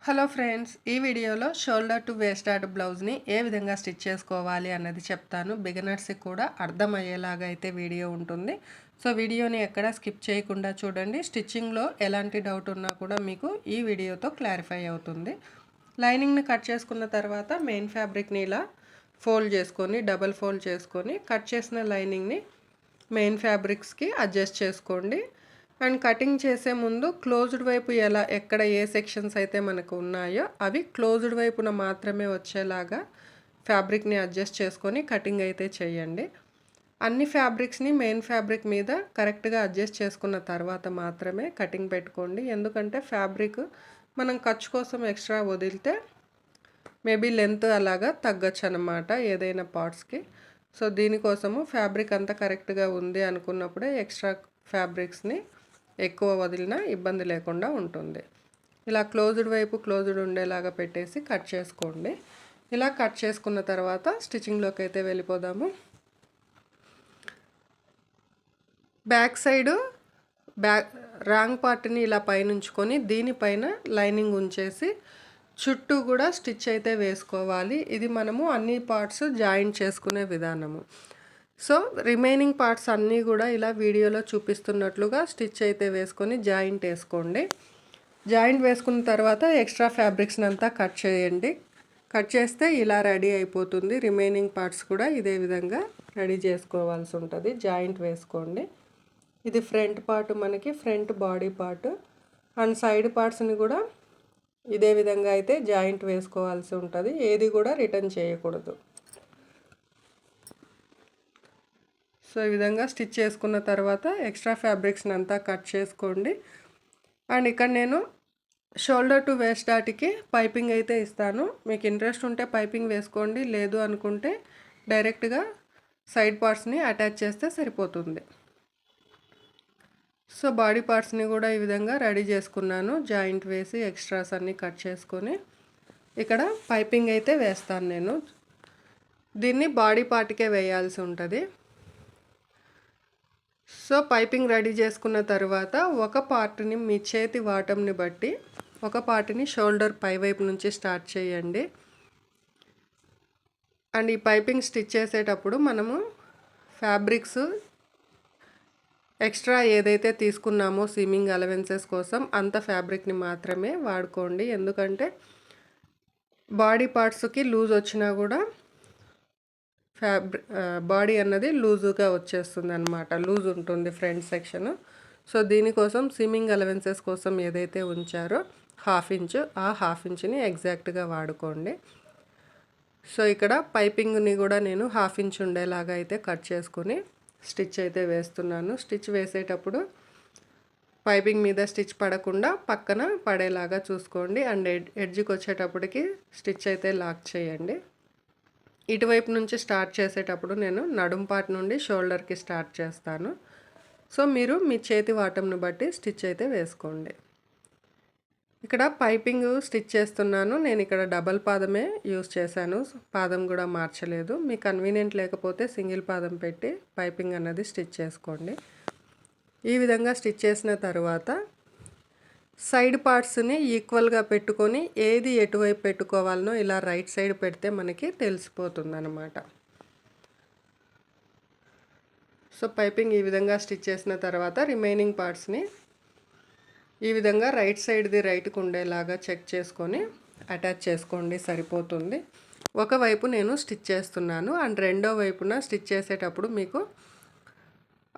Hello friends, ఈ వీడియోలో shoulder to waste dot బ్లౌజ్ని ఏ విధంగా స్టిచ్ చేసుకోవాలి అన్నది చెప్తాను. బిగినర్స్కి కూడా అర్థమయ్యేలాగా అయితే వీడియో ఉంటుంది. సో వీడియోని ఎక్కడ స్కిప్ చేయకుండా చూడండి. స్టిచ్చింగ్లో ఎలాంటి డౌట్ ఉన్నా కూడా మీకు ఈ వీడియోతో క్లారిఫై అవుతుంది. లైనింగ్ని కట్ చేసుకున్న తర్వాత మెయిన్ ఫ్యాబ్రిక్ని ఇలా ఫోల్డ్ చేసుకొని డబల్ ఫోల్డ్ చేసుకొని కట్ చేసిన లైనింగ్ని మెయిన్ ఫ్యాబ్రిక్స్కి అడ్జస్ట్ చేసుకోండి. అండ్ కటింగ్ చేసే ముందు క్లోజ్డ్ వైపు ఎక్కడ ఏ సెక్షన్స్ అయితే మనకు ఉన్నాయో అవి క్లోజ్డ్ వైపున మాత్రమే వచ్చేలాగా ఫ్యాబ్రిక్ని అడ్జస్ట్ చేసుకొని కటింగ్ అయితే చేయండి. అన్ని ఫ్యాబ్రిక్స్ని మెయిన్ ఫ్యాబ్రిక్ మీద కరెక్ట్గా అడ్జస్ట్ చేసుకున్న తర్వాత మాత్రమే కటింగ్ పెట్టుకోండి. ఎందుకంటే ఫ్యాబ్రిక్ మనం ఖర్చు కోసం ఎక్స్ట్రా వదిలితే మేబీ లెంత్ అలాగా తగ్గచ్చు అన్నమాట ఏదైనా పార్ట్స్కి. సో దీనికోసము ఫ్యాబ్రిక్ అంతా కరెక్ట్గా ఉంది అనుకున్నప్పుడే ఎక్స్ట్రా ఫ్యాబ్రిక్స్ని ఎక్కువ వదిలినా ఇబ్బంది లేకుండా ఉంటుంది. ఇలా క్లోజ్డ్ వైపు క్లోజ్డ్ ఉండేలాగా పెట్టేసి కట్ చేసుకోండి. ఇలా కట్ చేసుకున్న తర్వాత స్టిచ్చింగ్లోకి అయితే వెళ్ళిపోదాము. బ్యాక్ సైడు రాంగ్ పార్ట్ని ఇలా పైనుంచుకొని దీనిపైన లైనింగ్ ఉంచేసి చుట్టూ కూడా స్టిచ్ అయితే వేసుకోవాలి. ఇది మనము అన్ని పార్ట్స్ జాయింట్ చేసుకునే విధానము. సో రిమైనింగ్ పార్ట్స్ అన్నీ కూడా ఇలా వీడియోలో చూపిస్తున్నట్లుగా స్టిచ్ అయితే వేసుకొని జాయింట్ వేసుకోండి. జాయింట్ వేసుకున్న తర్వాత ఎక్స్ట్రా ఫ్యాబ్రిక్స్ని అంతా కట్ చేయండి. కట్ చేస్తే ఇలా రెడీ అయిపోతుంది. రిమైనింగ్ పార్ట్స్ కూడా ఇదే విధంగా రెడీ చేసుకోవాల్సి ఉంటుంది. జాయింట్ వేసుకోండి. ఇది ఫ్రంట్ పార్ట్, మనకి front body part. And side పార్ట్స్ని కూడా ఇదే విధంగా అయితే జాయింట్ వేసుకోవాల్సి ఉంటుంది. ఏది కూడా రిటర్న్ చేయకూడదు. సో ఈ విధంగా స్టిచ్ చేసుకున్న తర్వాత ఎక్స్ట్రా ఫ్యాబ్రిక్స్ని అంతా కట్ చేసుకోండి. అండ్ ఇక్కడ నేను షోల్డర్ టు వేస్ట్ డాట్కి పైపింగ్ అయితే ఇస్తాను. మీకు ఇంట్రెస్ట్ ఉంటే పైపింగ్ వేసుకోండి, లేదు అనుకుంటే డైరెక్ట్గా సైడ్ పార్ట్స్ని అటాచ్ చేస్తే సరిపోతుంది. సో బాడీ పార్ట్స్ని కూడా ఈ విధంగా రెడీ చేసుకున్నాను. జాయింట్ వేసి ఎక్స్ట్రాస్ అన్నీ కట్ చేసుకొని ఇక్కడ పైపింగ్ అయితే వేస్తాను నేను. దీన్ని బాడీ పార్ట్కే వేయాల్సి ఉంటుంది. సో పైపింగ్ రెడీ చేసుకున్న తర్వాత ఒక పార్ట్ని మీ చేతి వాటంని బట్టి ఒక పార్ట్ని షోల్డర్ పై వైపు నుంచి స్టార్ట్ చేయండి. అండ్ ఈ పైపింగ్ స్టిచ్ చేసేటప్పుడు మనము ఫ్యాబ్రిక్స్ ఎక్స్ట్రా ఏదైతే తీసుకున్నామో సీమింగ్ అలవెన్సెస్ కోసం అంత ఫ్యాబ్రిక్ని మాత్రమే వాడుకోండి. ఎందుకంటే బాడీ పార్ట్స్కి లూజ్ వచ్చినా కూడా బాడీ అన్నది లూజుగా వచ్చేస్తుంది అనమాట. లూజ్ ఉంటుంది ఫ్రంట్ సెక్షన్. సో దీనికోసం సీమింగ్ అలవెన్సెస్ కోసం ఏదైతే ఉంచారో ½ ఇంచు, ఆ ½ ఇంచుని ఎగ్జాక్ట్గా వాడుకోండి. సో ఇక్కడ పైపింగ్ని కూడా నేను ½ ఇంచ్ ఉండేలాగా అయితే కట్ చేసుకొని స్టిచ్ అయితే వేస్తున్నాను. స్టిచ్ వేసేటప్పుడు పైపింగ్ మీద స్టిచ్ పడకుండా పక్కన పడేలాగా చూసుకోండి. అండ్ ఎడ్జ్కి వచ్చేటప్పటికి స్టిచ్ అయితే లాక్ చేయండి. ఇటువైపు నుంచి స్టార్ట్ చేసేటప్పుడు నేను నడుం పార్ట్ నుండి షోల్డర్కి స్టార్ట్ చేస్తాను. సో మీరు మీ చేతి వాటంను బట్టి స్టిచ్ అయితే వేసుకోండి. ఇక్కడ పైపింగ్ స్టిచ్ చేస్తున్నాను. నేను ఇక్కడ డబల్ పాదమే యూస్ చేశాను, పాదం కూడా మార్చలేదు. మీకు కన్వీనియంట్ లేకపోతే సింగిల్ పాదం పెట్టి పైపింగ్ అన్నది స్టిచ్ చేసుకోండి. ఈ విధంగా స్టిచ్ చేసిన తర్వాత సైడ్ పార్ట్స్ని ఈక్వల్గా పెట్టుకొని ఏది ఎటువైపు పెట్టుకోవాలనో ఇలా రైట్ సైడ్ పెడితే మనకి తెలిసిపోతుంది అన్నమాట. సో పైపింగ్ ఈ విధంగా స్టిచ్ చేసిన తర్వాత రిమైనింగ్ పార్ట్స్ని ఈ విధంగా రైట్ సైడ్ది రైట్కి ఉండేలాగా చెక్ చేసుకొని అటాచ్ చేసుకోండి, సరిపోతుంది. ఒకవైపు నేను స్టిచ్ చేస్తున్నాను అండ్ రెండో వైపున స్టిచ్ చేసేటప్పుడు మీకు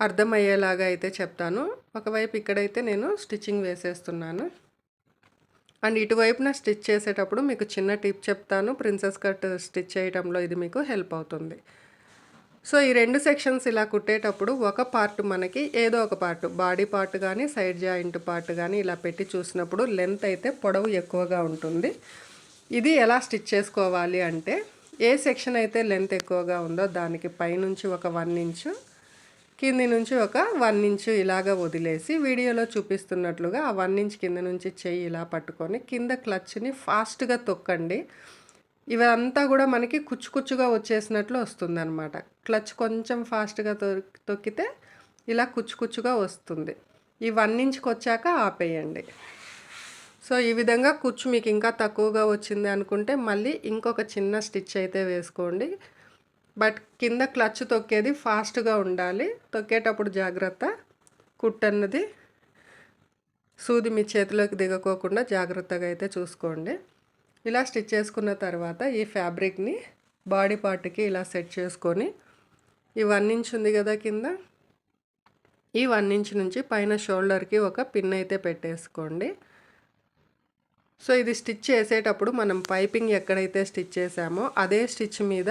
అర్థమయ్యేలాగా అయితే చెప్తాను. ఒకవైపు ఇక్కడైతే నేను స్టిచ్చింగ్ వేసేస్తున్నాను. అండ్ ఇటువైపున స్టిచ్ చేసేటప్పుడు మీకు చిన్న టిప్ చెప్తాను. ప్రిన్సెస్ కట్ స్టిచ్ చేయడంలో ఇది మీకు హెల్ప్ అవుతుంది. సో ఈ రెండు సెక్షన్స్ ఇలా కుట్టేటప్పుడు ఒక పార్ట్ మనకి ఏదో ఒక పార్ట్, బాడీ పార్ట్ కానీ సైడ్ జాయింట్ పార్ట్ కానీ ఇలా పెట్టి చూసినప్పుడు లెంత్ అయితే పొడవు ఎక్కువగా ఉంటుంది. ఇది ఎలా స్టిచ్ చేసుకోవాలి అంటే ఏ సెక్షన్ అయితే లెంత్ ఎక్కువగా ఉందో దానికి పైనుంచి ఒక 1 ఇంచు, కింది నుంచి ఒక 1 ఇంచు ఇలాగ వదిలేసి వీడియోలో చూపిస్తున్నట్లుగా ఆ 1 ఇంచ్ కింద నుంచి చెయ్యి ఇలా పట్టుకొని కింద క్లచ్ని ఫాస్ట్గా తొక్కండి. ఇవంతా కూడా మనకి కుచ్చుకుచ్చుగా వచ్చేసినట్లు వస్తుంది అనమాట. క్లచ్ కొంచెం ఫాస్ట్గా తొక్కితే ఇలా కుచ్చుకుచ్చుగా వస్తుంది. ఈ 1 ఇంచ్కి వచ్చాక ఆపేయండి. సో ఈ విధంగా కుచ్చు మీకు ఇంకా తక్కువగా వచ్చింది అనుకుంటే మళ్ళీ ఇంకొక చిన్న స్టిచ్ అయితే వేసుకోండి. బట్ కింద క్లచ్ తొక్కేది ఫాస్ట్గా ఉండాలి. తొక్కేటప్పుడు జాగ్రత్త, కుట్టన్నది సూది మీ చేతిలోకి దిగకోకుండా జాగ్రత్తగా అయితే చూసుకోండి. ఇలా స్టిచ్ చేసుకున్న తర్వాత ఈ ఫ్యాబ్రిక్ని బాడీ పార్ట్కి ఇలా సెట్ చేసుకొని ఈ 1 ఇంచ్ ఉంది కదా కింద, ఈ 1 ఇంచ్ నుంచి పైన షోల్డర్కి ఒక పిన్ అయితే పెట్టేసుకోండి. సో ఇది స్టిచ్ చేసేటప్పుడు మనం పైపింగ్ ఎక్కడైతే స్టిచ్ చేసామో అదే స్టిచ్ మీద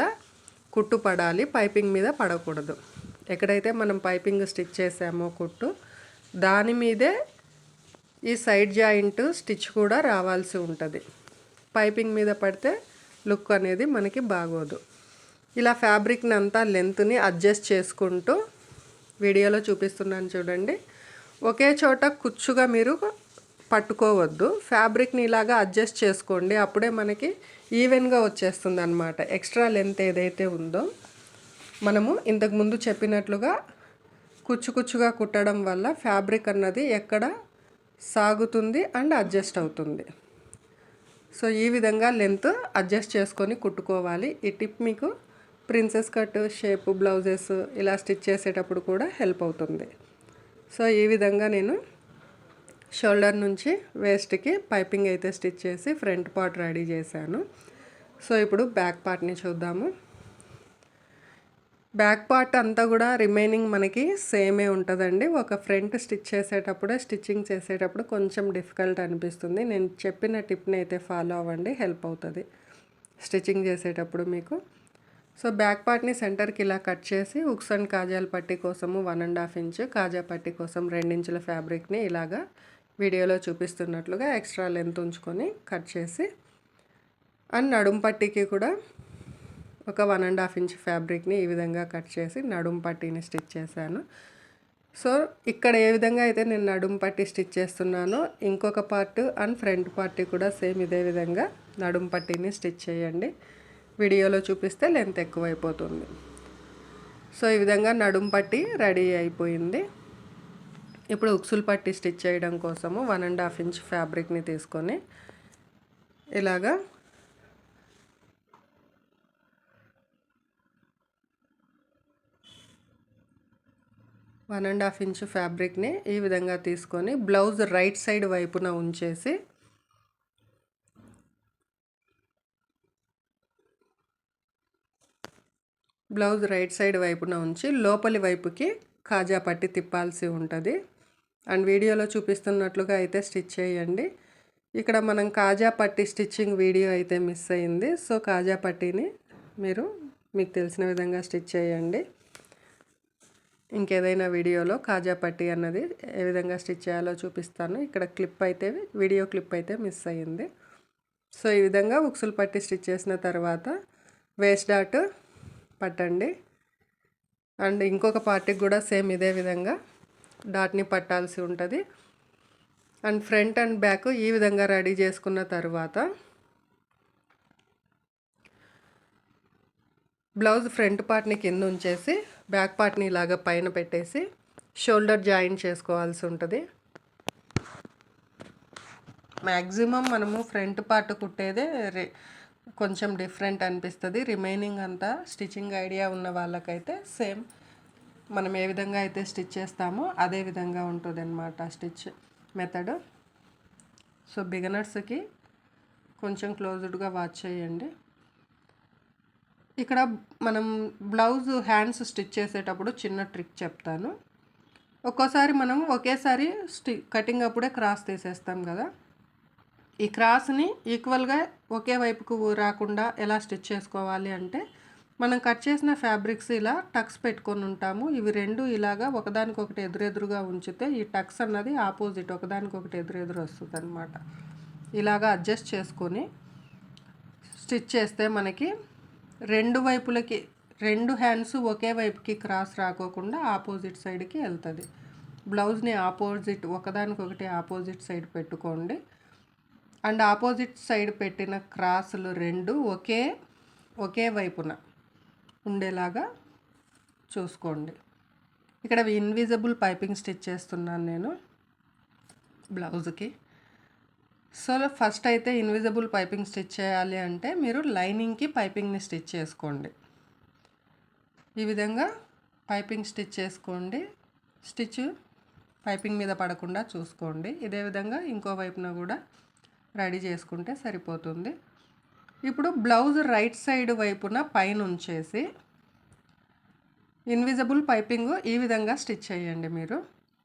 కుట్టు పడాలి, పైపింగ్ మీద పడకూడదు. ఎక్కడైతే మనం పైపింగ్ స్టిచ్ చేసామో కుట్టు దాని మీదే ఈ సైడ్ జాయింట్ స్టిచ్ కూడా రావాల్సి ఉంటుంది. పైపింగ్ మీద పడితే లుక్ అనేది మనకి బాగోదు. ఇలా ఫ్యాబ్రిక్ని అంతా లెంత్ని అడ్జస్ట్ చేసుకుంటూ వీడియోలో చూపిస్తున్నాను చూడండి. ఒకే చోట కుచ్చుగా మీరు పట్టుకోవద్దు, ఫ్యాబ్రిక్ని ఇలాగా అడ్జస్ట్ చేసుకోండి. అప్పుడే మనకి ఈవెన్గా వచ్చేస్తుంది అన్నమాట. ఎక్స్ట్రా లెంత్ ఏదైతే ఉందో మనము ఇంతకుముందు చెప్పినట్లుగా కుచ్చుగా కుట్టడం వల్ల ఫ్యాబ్రిక్ అన్నది ఎక్కడ సాగుతుంది అండ్ అడ్జస్ట్ అవుతుంది. సో ఈ విధంగా లెంత్ అడ్జస్ట్ చేసుకొని కుట్టుకోవాలి. ఈ టిప్ మీకు ప్రిన్సెస్ కట్ షేప్ బ్లౌజెస్ ఇలా స్టిచ్ చేసేటప్పుడు కూడా హెల్ప్ అవుతుంది. సో ఈ విధంగా నేను షోల్డర్ నుంచి వేస్ట్కి పైపింగ్ అయితే స్టిచ్ చేసి ఫ్రంట్ పార్ట్ రెడీ చేశాను. సో ఇప్పుడు బ్యాక్ పార్ట్ని చూద్దాము. బ్యాక్ పార్ట్ అంతా కూడా రిమైనింగ్ మనకి సేమే ఉంటుందండి. ఒక ఫ్రంట్ స్టిచ్ చేసేటప్పుడే స్టిచ్చింగ్ చేసేటప్పుడు కొంచెం డిఫికల్ట్ అనిపిస్తుంది. నేను చెప్పిన టిప్ని అయితే ఫాలో అవ్వండి, హెల్ప్ అవుతుంది స్టిచ్చింగ్ చేసేటప్పుడు మీకు. సో బ్యాక్ పార్ట్ని సెంటర్కి ఇలా కట్ చేసి హుక్స్ అండ్ కాజాల పట్టీ కోసము 1.5 ఇంచ్, కాజా పట్టీ కోసం 2 ఇంచుల ఫ్యాబ్రిక్ని ఇలాగా వీడియోలో చూపిస్తున్నట్లుగా ఎక్స్ట్రా లెంత్ ఉంచుకొని కట్ చేసి, అండ్ నడుం పట్టీకి కూడా ఒక 1.5 ఇంచ్ ఫ్యాబ్రిక్ని ఈ విధంగా కట్ చేసి నడుం పట్టీని స్టిచ్ చేశాను. సో ఇక్కడ ఏ విధంగా అయితే నేను నడుం పట్టీ స్టిచ్ చేస్తున్నానో ఇంకొక పార్ట్ అండ్ ఫ్రంట్ పార్టీ కూడా సేమ్ ఇదే విధంగా నడుం పట్టీని స్టిచ్ చేయండి. వీడియోలో చూపిస్తే లెంత్ ఎక్కువైపోతుంది. సో ఈ విధంగా నడుం పట్టీ రెడీ అయిపోయింది. ఇప్పుడు ఉక్సుల పట్టీ స్టిచ్ చేయడం కోసము 1.5 ఇంచ్ ఫ్యాబ్రిక్ని తీసుకొని ఇలాగా 1.5 ఇంచ్ ఫ్యాబ్రిక్ని ఈ విధంగా తీసుకొని బ్లౌజ్ రైట్ సైడ్ వైపున ఉంచేసి బ్లౌజ్ రైట్ సైడ్ వైపున ఉంచి లోపలి వైపుకి కాజా పట్టి తిప్పాల్సి ఉంటుంది. అండ్ వీడియోలో చూపిస్తున్నట్లుగా అయితే స్టిచ్ చేయండి. ఇక్కడ మనం కాజా పట్టి స్టిచ్చింగ్ వీడియో అయితే మిస్ అయింది. సో కాజా పట్టీని మీకు తెలిసిన విధంగా స్టిచ్ చేయండి. ఇంకేదైనా వీడియోలో కాజా పట్టీ అన్నది ఏ విధంగా స్టిచ్ చేయాలో చూపిస్తాను. ఇక్కడ వీడియో క్లిప్ అయితే మిస్ అయ్యింది. సో ఈ విధంగా ఉక్సుల పట్టీ స్టిచ్ చేసిన తర్వాత వేస్ట్ డాట్ పట్టండి. అండ్ ఇంకొక పార్టీకి కూడా సేమ్ ఇదే విధంగా డాట్ని పట్టాల్సి ఉంటుంది. అండ్ ఫ్రంట్ అండ్ బ్యాక్ ఈ విధంగా రెడీ చేసుకున్న తర్వాత బ్లౌజ్ ఫ్రంట్ పార్ట్ని కింద ఉంచేసి బ్యాక్ పార్ట్ని ఇలాగ పైన పెట్టేసి షోల్డర్ జాయింట్ చేసుకోవాల్సి ఉంటుంది. మ్యాక్సిమం మనము ఫ్రంట్ పార్ట్ కుట్టేదే కొంచెం డిఫరెంట్ అనిపిస్తుంది. రిమైనింగ్ అంతా స్టిచ్చింగ్ ఐడియా ఉన్న వాళ్ళకైతే సేమ్ మనం ఏ విధంగా అయితే స్టిచ్ చేస్తామో అదే విధంగా ఉంటుంది అన్నమాట స్టిచ్ మెథడ్. సో బిగినర్స్కి కొంచెం క్లోజ్డ్గా వాచ్ చేయండి. ఇక్కడ మనం బ్లౌజ్ హ్యాండ్స్ స్టిచ్ చేసేటప్పుడు చిన్న ట్రిక్ చెప్తాను. ఒక్కోసారి మనం ఒకేసారి కటింగ్ అప్పుడే క్రాస్ తీసేస్తాం కదా. ఈ క్రాస్ని ఈక్వల్గా ఒకే వైపుకు రాకుండా ఎలా స్టిచ్ చేసుకోవాలి అంటే, మనం కట్ చేసిన ఫ్యాబ్రిక్స్ ఇలా టక్స్ పెట్టుకొని ఉంటాము. ఇవి రెండు ఇలాగా ఒకదానికొకటి ఎదురెదురుగా ఉంచితే ఈ టక్స్ అన్నది ఆపోజిట్ ఒకదానికొకటి ఎదురెదురు వస్తుంది అనమాట. ఇలాగా అడ్జస్ట్ చేసుకొని స్టిచ్ చేస్తే మనకి రెండు వైపులకి రెండు హ్యాండ్స్ ఒకే వైపుకి క్రాస్ రాకోకుండా ఆపోజిట్ సైడ్కి వెళ్తుంది. బ్లౌజ్ని ఒకదానికొకటి ఆపోజిట్ సైడ్ పెట్టుకోండి. అండ్ ఆపోజిట్ సైడ్ పెట్టిన క్రాసులు రెండు ఒకే వైపున ఉండేలాగా చూసుకోండి. ఇక్కడ ఇన్విజిబుల్ పైపింగ్ స్టిచ్ చేస్తున్నాను నేను బ్లౌజ్కి. సో ఫస్ట్ అయితే ఇన్విజిబుల్ పైపింగ్ స్టిచ్ చేయాలి అంటే మీరు లైనింగ్కి పైపింగ్ని స్టిచ్ చేసుకోండి. ఈ విధంగా పైపింగ్ స్టిచ్ చేసుకోండి. స్టిచ్ పైపింగ్ మీద పడకుండా చూసుకోండి. ఇదే విధంగా ఇంకో వైపున కూడా రెడీ చేసుకుంటే సరిపోతుంది. ఇప్పుడు బ్లౌజ్ రైట్ సైడ్ వైపున పైన ఉంచేసి ఇన్విజిబుల్ పైపింగ్ ఈ విధంగా స్టిచ్ చేయండి. మీరు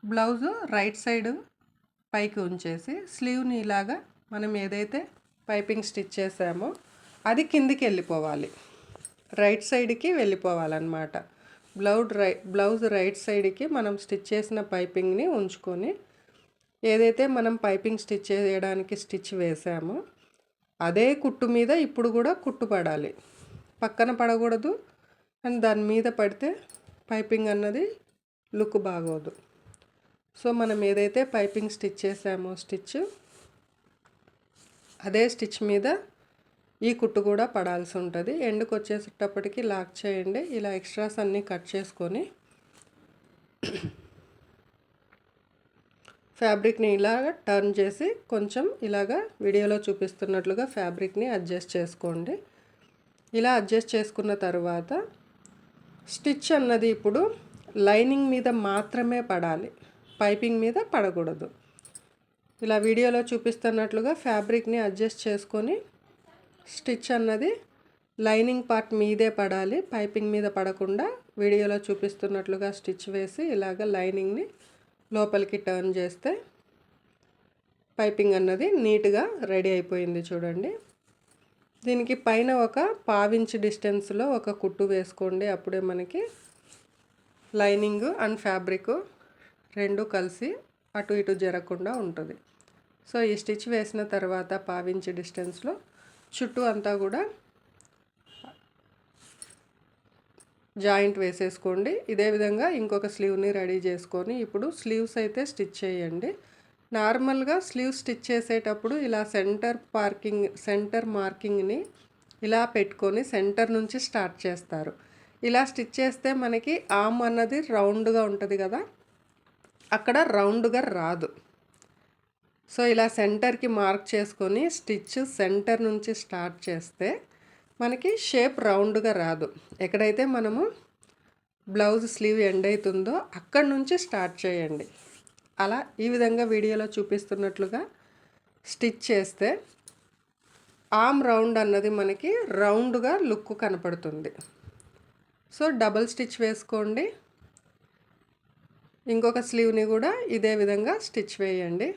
బ్లౌజు రైట్ సైడ్ పైకి ఉంచేసి స్లీవ్ని ఇలాగా మనం ఏదైతే పైపింగ్ స్టిచ్ చేసామో అది కిందికి వెళ్ళిపోవాలి, రైట్ సైడ్కి వెళ్ళిపోవాలన్నమాట. బ్లౌజ్ రైట్ సైడ్కి మనం స్టిచ్ చేసిన పైపింగ్ని ఉంచుకొని ఏదైతే మనం పైపింగ్ స్టిచ్ చేయడానికి స్టిచ్ వేసామో అదే కుట్టు మీద ఇప్పుడు కూడా కుట్టు పడాలి, పక్కన పడకూడదు. అండ్ దాని మీద పడితే పైపింగ్ అన్నది లుక్ బాగోదు. సో మనం ఏదైతే పైపింగ్ స్టిచ్ చేసామో అదే స్టిచ్ మీద ఈ కుట్టు కూడా పడాల్సి ఉంటుంది. ఎండ్కి వచ్చేటప్పటికి లాక్ చేయండి. ఇలా ఎక్స్ట్రాస్ అన్నీ కట్ చేసుకొని ఫ్యాబ్రిక్ని ఇలాగ టర్న్ చేసి కొంచెం ఇలాగా వీడియోలో చూపిస్తున్నట్లుగా ఫ్యాబ్రిక్ని అడ్జస్ట్ చేసుకోండి. ఇలా అడ్జస్ట్ చేసుకున్న తర్వాత స్టిచ్ అన్నది ఇప్పుడు లైనింగ్ మీద మాత్రమే పడాలి, పైపింగ్ మీద పడకూడదు. ఇలా వీడియోలో చూపిస్తున్నట్లుగా ఫ్యాబ్రిక్ని అడ్జస్ట్ చేసుకొని స్టిచ్ అన్నది లైనింగ్ పార్ట్ మీదే పడాలి, పైపింగ్ మీద పడకుండా వీడియోలో చూపిస్తున్నట్లుగా స్టిచ్ వేసి ఇలాగ లైనింగ్ని లోపలికి టర్న్ చేస్తే పైపింగ్ అన్నది నీట్గా రెడీ అయిపోయింది. చూడండి, దీనికి పైన ఒక పావించ్ డిస్టెన్స్లో ఒక కుట్టు వేసుకోండి. అప్పుడే మనకి లైనింగ్ అండ్ ఫ్యాబ్రిక్ రెండు కలిసి అటు ఇటు జరగకుండా ఉంటుంది. సో ఈ స్టిచ్ వేసిన తర్వాత పావించ్ డిస్టెన్స్లో చుట్టూ అంతా కూడా జాయింట్ వేసేసుకోండి. ఇదే విధంగా ఇంకొక స్లీవ్ని రెడీ చేసుకొని ఇప్పుడు స్లీవ్స్ అయితే స్టిచ్ చేయండి. నార్మల్గా స్లీవ్ స్టిచ్ చేసేటప్పుడు ఇలా సెంటర్ మార్కింగ్ని ఇలా పెట్టుకొని సెంటర్ నుంచి స్టార్ట్ చేస్తారు. ఇలా స్టిచ్ చేస్తే మనకి ఆర్మ్ అన్నది రౌండ్గా ఉంటుంది కదా, అక్కడ రౌండ్గా రాదు. సో ఇలా సెంటర్కి మార్క్ చేసుకొని స్టిచ్ సెంటర్ నుంచి స్టార్ట్ చేస్తే మనకి షేప్ రౌండ్గా రాదు. ఎక్కడైతే మనము బ్లౌజ్ స్లీవ్ ఎండ్ అవుతుందో అక్కడ నుంచి స్టార్ట్ చేయండి. అలా ఈ విధంగా వీడియోలో చూపిస్తున్నట్లుగా స్టిచ్ చేస్తే ఆర్మ్ రౌండ్ అన్నది మనకి రౌండ్గా లుక్ కనపడుతుంది. సో డబల్ స్టిచ్ వేసుకోండి. ఇంకొక స్లీవ్ని కూడా ఇదే విధంగా స్టిచ్ వేయండి.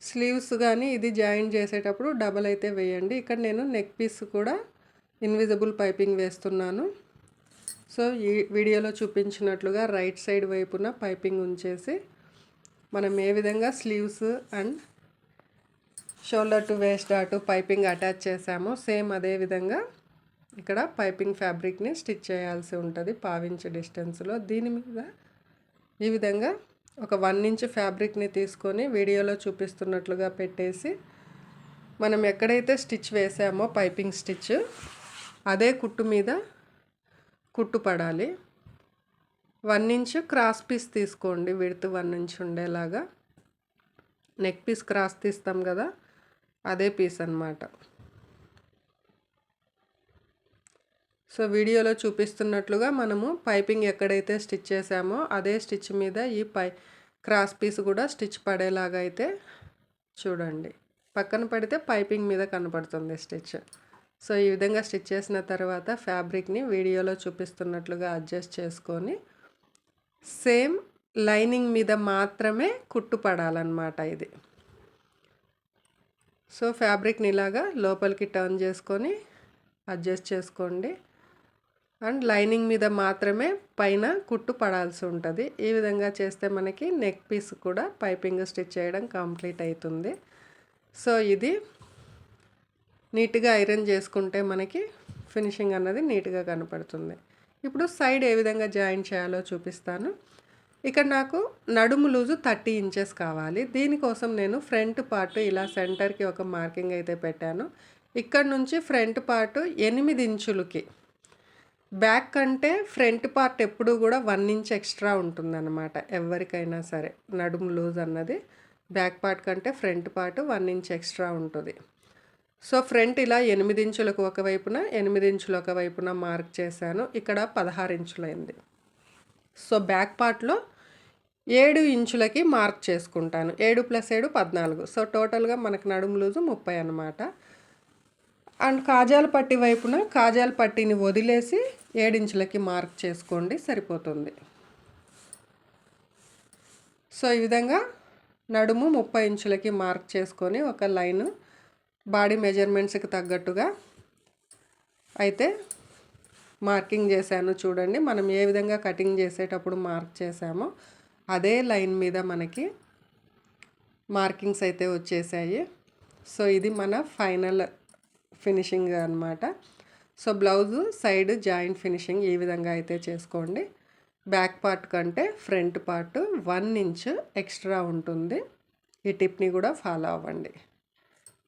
స్లీవ్స్ కానీ ఇది జాయిన్ చేసేటప్పుడు డబల్ అయితే వేయండి. ఇక్కడ నేను నెక్ పీస్ కూడా ఇన్విజిబుల్ పైపింగ్ వేస్తున్నాను. సో ఈ వీడియోలో చూపించినట్లుగా రైట్ సైడ్ వైపున పైపింగ్ ఉంచేసి మనం ఏ విధంగా sleeves and shoulder to waste dot piping attach చేసామో సేమ్ అదే విధంగా ఇక్కడ పైపింగ్ ఫ్యాబ్రిక్ని స్టిచ్ చేయాల్సి ఉంటుంది పావించ్ డిస్టెన్స్లో. దీని మీద ఈ విధంగా ఒక 1 ఇంచ్ ఫ్యాబ్రిక్ని తీసుకొని వీడియోలో చూపిస్తున్నట్లుగా పెట్టేసి మనం ఎక్కడైతే స్టిచ్ వేసామో పైపింగ్ స్టిచ్ అదే కుట్టు మీద కుట్టు పడాలి. 1 ఇంచ్ క్రాస్ పీస్ తీసుకోండి, విడ్త్ 1 ఇంచ్ ఉండేలాగా. నెక్ పీస్ క్రాస్ తీస్తాం కదా, అదే పీస్ అన్నమాట. సో వీడియోలో చూపిస్తున్నట్లుగా మనము పైపింగ్ ఎక్కడైతే స్టిచ్ చేసామో అదే స్టిచ్ మీద ఈ క్రాస్ పీస్ కూడా స్టిచ్ పడేలాగా అయితే చూడండి. పక్కన పడితే పైపింగ్ మీద కనపడుతుంది స్టిచ్. సో ఈ విధంగా స్టిచ్ చేసిన తర్వాత ఫ్యాబ్రిక్ని వీడియోలో చూపిస్తున్నట్లుగా అడ్జస్ట్ చేసుకొని సేమ్ లైనింగ్ మీద మాత్రమే కుట్టు పడాలన్నమాట ఇది. సో ఫ్యాబ్రిక్ని ఇలాగా లోపలికి టర్న్ చేసుకొని అడ్జస్ట్ చేసుకోండి. అండ్ లైనింగ్ మీద మాత్రమే పైన కుట్టు పడాల్సి ఉంటుంది. ఈ విధంగా చేస్తే మనకి నెక్ పీస్ కూడా పైపింగ్ స్టిచ్ చేయడం కంప్లీట్ అవుతుంది. సో ఇది నీట్గా ఐరన్ చేసుకుంటే మనకి ఫినిషింగ్ అన్నది నీట్గా కనపడుతుంది. ఇప్పుడు సైడ్ ఏ విధంగా జాయిన్ చేయాలో చూపిస్తాను. ఇక్కడ నాకు నడుము లూజు 30 ఇంచెస్ కావాలి. దీనికోసం నేను ఫ్రంట్ పార్ట్ ఇలా సెంటర్కి ఒక మార్కింగ్ అయితే పెట్టాను. ఇక్కడ నుంచి ఫ్రంట్ పార్ట్ 8 ఇంచులకి, బ్యాక్ కంటే ఫ్రంట్ పార్ట్ ఎప్పుడు కూడా 1 ఇంచ్ ఎక్స్ట్రా ఉంటుందన్నమాట. ఎవరికైనా సరే నడుము లూజ్ అన్నది బ్యాక్ పార్ట్ కంటే ఫ్రంట్ పార్ట్ 1 ఇంచ్ ఎక్స్ట్రా ఉంటుంది. సో ఫ్రంట్ ఇలా 8 ఇంచులకు ఒకవైపున 8 ఇంచులు ఒకవైపున మార్క్ చేశాను. ఇక్కడ 16 ఇంచులైంది. సో బ్యాక్ పార్ట్లో 7 ఇంచులకి మార్క్ చేసుకుంటాను. 7 + 7 14. సో టోటల్గా మనకు నడుము లూజు 30 అనమాట. అండ్ కాజాల పట్టి వైపున కాజాల పట్టీని వదిలేసి 7 ఇంచులకి మార్క్ చేసుకోండి, సరిపోతుంది. సో ఈ విధంగా నడుము 30 ఇంచులకి మార్క్ చేసుకొని ఒక లైన్ బాడీ మెజర్మెంట్స్కి తగ్గట్టుగా అయితే మార్కింగ్ చేశాను. చూడండి, మనం ఏ విధంగా కటింగ్ చేసేటప్పుడు మార్క్ చేసామో అదే లైన్ మీద మనకి మార్కింగ్స్ అయితే వచ్చేసాయి. సో ఇది మన ఫైనల్ ఫినిషింగ్ అన్నమాట. So blouse side joint finishing ఈ విధంగా అయితే చేసుకోండి. బ్యాక్ పార్ట్ కంటే ఫ్రంట్ పార్ట్ 1 ఇంచ్ ఎక్స్ట్రా ఉంటుంది. ఈ టిప్ని కూడా ఫాలో అవ్వండి.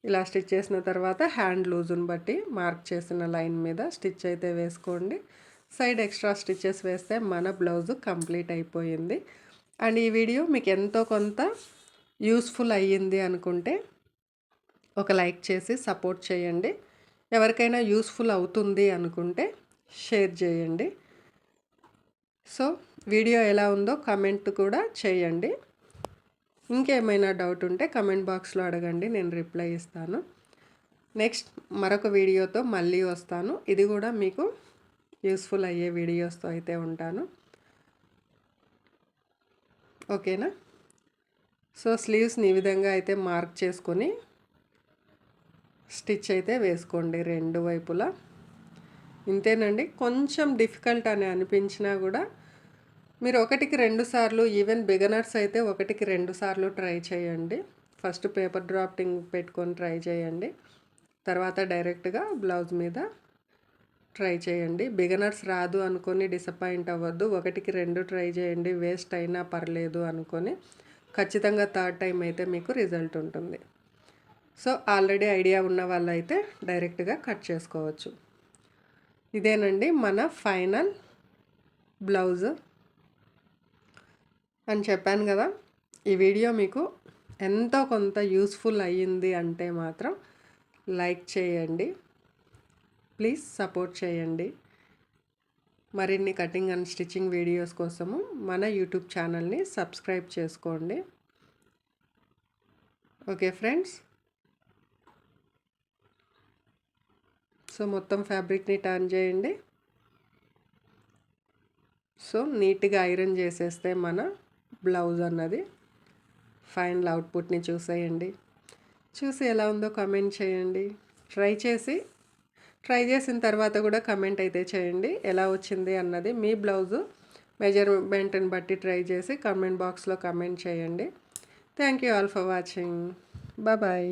ఇలా స్టిచ్ చేసిన తర్వాత హ్యాండ్ లూజుని బట్టి మార్క్ చేసిన లైన్ మీద స్టిచ్ అయితే వేసుకోండి. సైడ్ ఎక్స్ట్రా స్టిచెస్ వేస్తే మన బ్లౌజు కంప్లీట్ అయిపోయింది. అండ్ ఈ వీడియో మీకు ఎంతో కొంత యూస్ఫుల్ అయ్యింది అనుకుంటే ఒక లైక్ చేసి సపోర్ట్ చేయండి. ఎవరికైనా యూస్ఫుల్ అవుతుంది అనుకుంటే షేర్ చేయండి. సో వీడియో ఎలా ఉందో కమెంట్ కూడా చేయండి. ఇంకేమైనా డౌట్ ఉంటే కమెంట్ బాక్స్లో అడగండి, నేను రిప్లై ఇస్తాను. నెక్స్ట్ మరొక వీడియోతో మళ్ళీ వస్తాను. ఇది కూడా మీకు యూస్ఫుల్ అయ్యే వీడియోస్తో అయితే ఉంటాను. ఓకేనా? సో స్లీవ్స్ని ఈ విధంగా అయితే మార్క్ చేసుకొని స్టిచ్ అయితే వేసుకోండి రెండు వైపులా. ఇంతేనండి. కొంచెం డిఫికల్ట్ అని అనిపించినా కూడా మీరు 1కి 2 సార్లు, ఈవెన్ బిగినర్స్ అయితే 1కి 2 సార్లు ట్రై చేయండి. ఫస్ట్ పేపర్ డ్రాఫ్టింగ్ పెట్టుకొని ట్రై చేయండి, తర్వాత డైరెక్ట్గా బ్లౌజ్ మీద ట్రై చేయండి. బిగినర్స్ రాదు అనుకొని డిసప్పాయింట్ అవ్వద్దు. 1కి 2 ట్రై చేయండి, వేస్ట్ అయినా పర్లేదు అనుకొని ఖచ్చితంగా థర్డ్ టైం అయితే మీకు రిజల్ట్ ఉంటుంది. సో ఆల్రెడీ ఐడియా ఉన్న వాళ్ళైతే డైరెక్ట్గా కట్ చేసుకోవచ్చు. ఇదేనండి మన ఫైనల్ బ్లౌజ్ అని చెప్పాను కదా. ఈ వీడియో మీకు ఎంతో కొంత యూస్ఫుల్ అయ్యింది అంటే మాత్రం లైక్ చేయండి, ప్లీజ్ సపోర్ట్ చేయండి. మరిన్ని కటింగ్ అండ్ స్టిచ్చింగ్ వీడియోస్ కోసము మన యూట్యూబ్ ఛానల్ని సబ్స్క్రైబ్ చేసుకోండి. Okay friends. సో మొత్తం ఫ్యాబ్రిక్ని టర్న్ చేయండి. సో నీట్గా ఐరన్ చేసేస్తే మన బ్లౌజ్ అన్నది ఫైనల్ అవుట్పుట్ని చూసేయండి. చూసి ఎలా ఉందో కమెంట్ చేయండి. ట్రై చేసిన తర్వాత కూడా కమెంట్ అయితే చేయండి ఎలా వచ్చింది అన్నది. మీ బ్లౌజు మెజర్మెంట్ని బట్టి ట్రై చేసి కమెంట్ బాక్స్లో కమెంట్ చేయండి. Thank you all for watching. Bye.